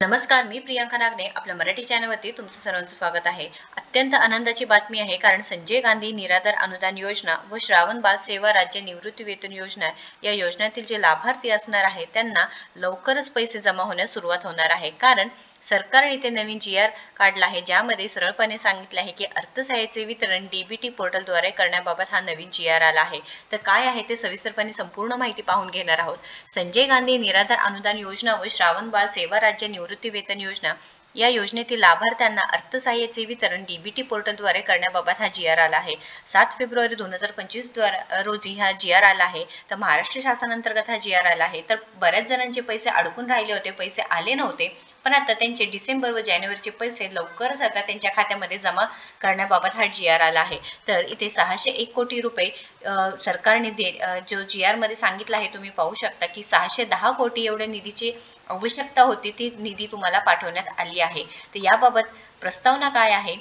नमस्कार, मी प्रियांका नागने आपल्या मराठी चॅनलवरती तुमचं सर्वांचं स्वागत आहे. अत्यंत आनंदाची बातमी आहे, कारण संजय गांधी निराधार अनुदान योजना व श्रावण बाल सेवा राज्य निवृत्ती वेतन योजना या योजनेतील जे लाभार्थी असणार आहेत त्यांना लवकरच पैसे जमा होण्यास सुरुवात होणार आहे. कारण सरकारने ते नवीन GR काढला आहे, ज्यामध्ये सरळपणे सांगितले आहे की अर्थसहाय्याचे वितरण DBT पोर्टलद्वारे करण्याबाबत हा नवीन GR आला आहे. तर काय आहे ते सविस्तरपणे संपूर्ण माहिती पाहून घेणार आहोत. संजय गांधी निराधार अनुदान योजना व श्रावण बाल सेवा राज्य निवृत्ती वेतन योजना या योजनेतील लाभार्थ्यांना अर्थसहाय्याचे वितरण DBT पोर्टलद्वारे करण्याबाबत हा GR आला आहे. 7 फेब्रुवारी 2025 रोजी हा GR आला आहे. तर महाराष्ट्र शासनांतर्गत हा GR आला आहे. तर बऱ्याच जणांचे पैसे अडकून राहिले होते, पैसे आले नव्हते, पण आता त्यांचे डिसेंबर व जानेवारीचे पैसे लवकरच आता त्यांच्या खात्यामध्ये जमा करण्याबाबत हा GR आला आहे. तर इथे 601 कोटी रुपये सरकारने जो GR मध्ये सांगितलं आहे, तुम्ही पाहू शकता की 610 कोटी एवढ्या निधीची आवश्यकता होती, ती निधी तुम्हाला पाठवण्यात आली आहे. तर याबाबत प्रस्तावना काय आहे?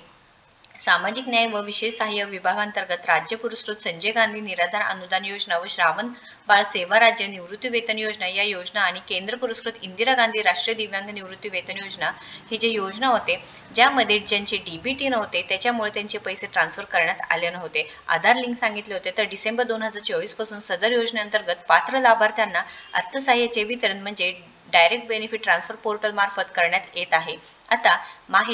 सामाजिक न्याय व विशेष सहाय्य विभागांतर्गत राज्य पुरस्कृत संजय गांधी निराधार अनुदान योजना व श्रावण बाळ सेवा राज्य निवृत्ती वेतन योजना या योजना आणि केंद्र पुरस्कृत इंदिरा गांधी राष्ट्रीय दिव्यांग निवृत्ती वेतन योजना हे जे योजना होते, ज्यामध्ये ज्यांचे DBT नव्हते त्याच्यामुळे त्यांचे पैसे ट्रान्सफर करण्यात आले नव्हते, आधार लिंक सांगितले होते. तर डिसेंबर 2024 पासून सदर योजनेअंतर्गत पात्र लाभार्थ्यांना अर्थसहाय्याचे वितरण म्हणजे डायरेक्ट बेनिफिट ट्रान्सफर पोर्टल मार्फत करण्यात येत आहे. आता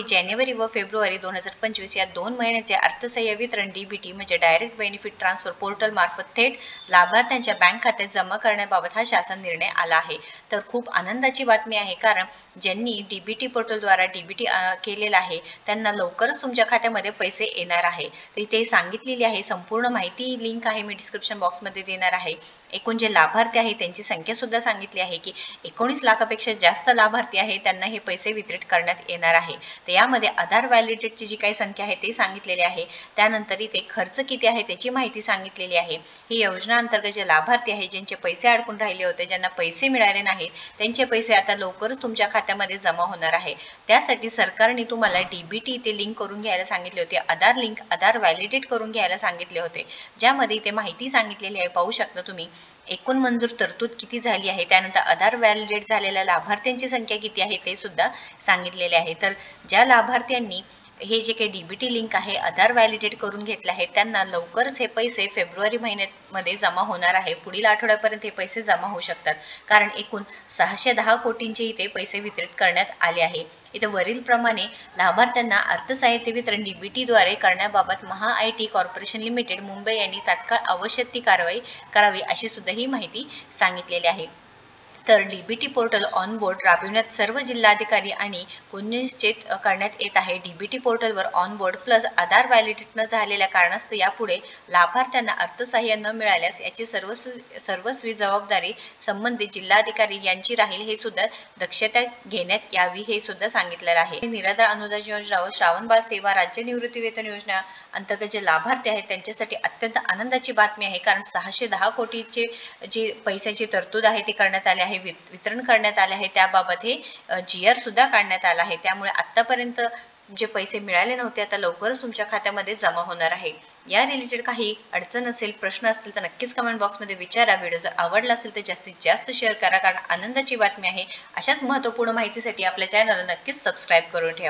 जानेवारी व फेब्रुवारी 2025 या 2 महिन्याचे अर्थसहाय्य वितरण DBT म्हणजे डायरेक्ट बेनिफिट ट्रान्सफर पोर्टल मार्फत थेट लाभार्थ्यांच्या बँक खात्यात जमा करण्याबाबत हा शासन निर्णय आला आहे. तर खूप आनंदाची बातमी आहे, कारण ज्यांनी DBT पोर्टलद्वारा DBT केलेला आहे त्यांना लवकरच तुमच्या खात्यामध्ये पैसे येणार आहे. तर इथे सांगितलेली आहे संपूर्ण माहिती, लिंक आहे मी डिस्क्रिप्शन बॉक्समध्ये देणार आहे. एकूण जे लाभार्थी आहे त्यांची संख्या सुद्धा सांगितली आहे की 19 लाखापेक्षा जास्त लाभार्थी आहे, त्यांना हे पैसे वितरित करण्यात येणार आहे. तर यामध्ये आधार व्हॅलिडेटची जी काही संख्या आहे ते सांगितलेले आहे. त्यानंतर इथे खर्च किती आहे त्याची माहिती सांगितलेली आहे. ही योजना अंतर्गत जे लाभार्थी आहे, ज्यांचे पैसे अडकून राहिले होते, ज्यांना पैसे मिळाले नाहीत, त्यांचे पैसे आता लवकरच तुमच्या खात्यामध्ये जमा होणार आहे. त्यासाठी सरकारने तुम्हाला DBT इथे लिंक करून घ्यायला सांगितले होते, आधार लिंक, आधार व्हॅलिडेट करून घ्यायला सांगितले होते, ज्यामध्ये इथे माहिती सांगितलेली आहे. पाहू शकता तुम्ही एकूण मंजूर तरतूद किती झाली आहे, त्यानंतर आधार व्हॅलिडेट झालेल्या लाभार्थ्यांची संख्या किती आहे ते सुद्धा सांगितलेले आहे. तर ज्या लाभार्थ्यांनी हे जे काही DBT लिंक आहे, आधार व्हॅलिडेट करून घेतले आहे, त्यांना लवकरच हे पैसे फेब्रुवारी महिन्यामध्ये जमा होणार आहे. पुढील आठवड्यापर्यंत हे पैसे जमा होऊ शकतात, कारण एकूण 610 कोटींचे इथे पैसे वितरित करण्यात आले आहे. इथे वरील प्रमाणे लाभार्थ्यांना अर्थसहाय्याचे वितरण DBTद्वारे करण्याबाबत MahaIT कॉर्पोरेशन लिमिटेड मुंबई यांनी तात्काळ आवश्यक ती कारवाई करावी, अशी सुद्धा ही माहिती सांगितलेली आहे. तर DBT पोर्टल ऑन बोर्ड राबविण्यात सर्व जिल्हाधिकारी आणि पुनश्चित करण्यात येत आहे. DBT पोर्टलवर on board plus Aadhaar validate न झालेल्या कारणास्तव यापुढे लाभार्थ्यांना अर्थसहाय्य न मिळाल्यास याची सर्वस्वी जबाबदारी संबंधित जिल्हाधिकारी यांची राहील, हे सुद्धा दक्षता घेण्यात यावी, हे सुद्धा सांगितलेलं आहे. निराधार अनुदान योजना व श्रावण बाळ सेवा राज्य निवृत्ती वेतन योजना अंतर्गत जे लाभार्थी आहेत त्यांच्यासाठी अत्यंत आनंदाची बातमी आहे, कारण 610 कोटीचे जे पैशाची तरतूद आहे ते करण्यात आले आहे, वितरण करण्यात आले आहे. त्याबाबत हे GR सुद्धा काढण्यात आला आहे. त्यामुळे आतापर्यंत जे पैसे मिळाले नव्हते आता लवकरच तुमच्या खात्यामध्ये जमा होणार आहे. या रिलेटेड काही अडचण असेल, प्रश्न असतील तर नक्कीच कमेंट बॉक्समध्ये विचारा. व्हिडिओ जर आवडला असेल तर जास्तीत जास्त शेअर करा, कारण आनंदाची बातमी आहे. अशाच महत्त्वपूर्ण माहितीसाठी आपल्या चॅनलला नक्कीच सबस्क्राईब करून ठेवा.